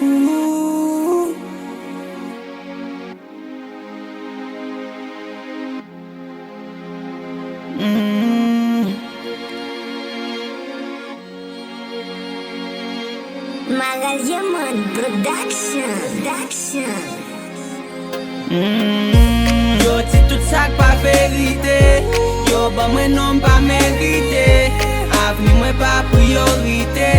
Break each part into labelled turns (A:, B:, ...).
A: Magalyaman Production.
B: Yo ti tout sak pa verite, yo ba mwen non pa merite, avni mwen pa priorite.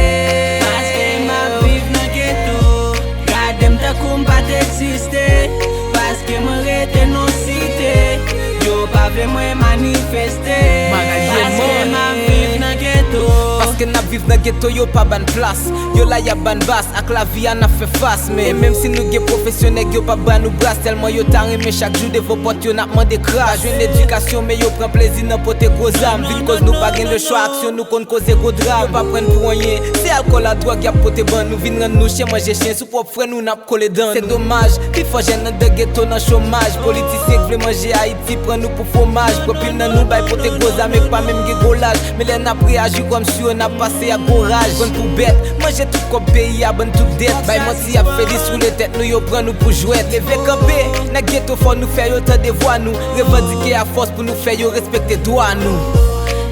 B: Paske ma viv nan ghetto, gadem ta koum pa t'existe, paske mwen rete non site, yo pa vle mwen manifeste. Paske ma viv nan ghetto,
C: Paske na viv nan ghetto yo pa ban plas, yo la ya ban bas, ak la vi an a fe fas. Men même si nou ge profesyonek yo pa ban nou bras, telman yo tan reme chak jou de vo pot yo nak mande kras. Jwen edukasyon men yo pren plezi nan pote gozam, vit koz nou pa gen le chwa, aksyon nou kon koze go dram. Yo pa pren pou anyen, se alkol a drog yap pote ban, nou vin ran nou chien manje chien, sou pop fren nou nap kole dan. Se domaj, pi fò jen nan de ghetto nan chomaj, politisyen vle manje Haiti pren nou pou fomaj. Propil nan nou bay pote gozam, ek pa menm ge golaj, men lè nap reagi kom si yo nap pase a goraj. Kon pou bet, manje tout kop peyi a ban tout det, bay manti ap feli sou le tet nou yo pren nou pou jwet. Leve kampe, na ghetto fò nou fè yo te devwa nou, revendike a fos pou nou fè yo respekte doa nou.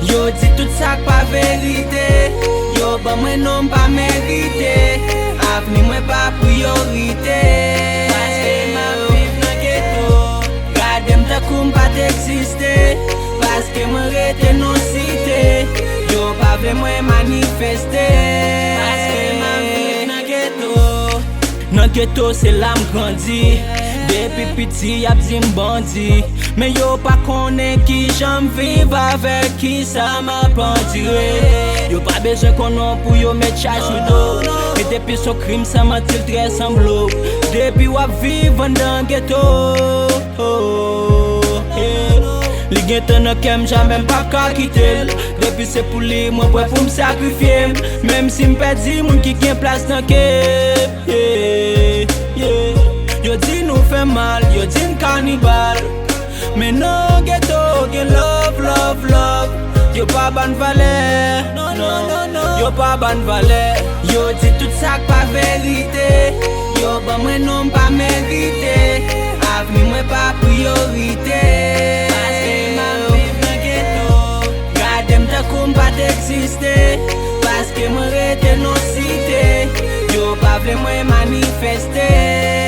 B: yo di tout sak pa verite, yo ba mwen non pa merite, avni mwen pa priorite. Paske ma viv nan ghetto, gadem ta koum pa t'existe, paske mwen rete non site, yo pa vle mwen manifeste. Paske ma viv nan ghetto, nan ghetto se la m grandi, depi piti ap di m bandi, men yo pa konen ki jam viv avek ki sa ma pandire. Yo pa bezen konon pou yo met chaj ou do, e depi so krim sa matil tre semblo, depi wap viv an dan ghetto. Li gen ten nan kem jamen pa ka kitel, depi se pou li mwen pwe pou m sakrifye, mem si m pedi moun ki gen plas nan kem. Yo di nou fe mal, yo di n kanibal, men nan ghetto gen love, love, love. Yo pa ban vale, yo pa ban vale. Yo di tout sak pa verite, yo ba mwen non pa merite, avni mwen pa priorite. Paske ma viv nan ghetto, gadem ta koum pa t'existe, paske mwen rete non site, yo pa vle mwen manifeste.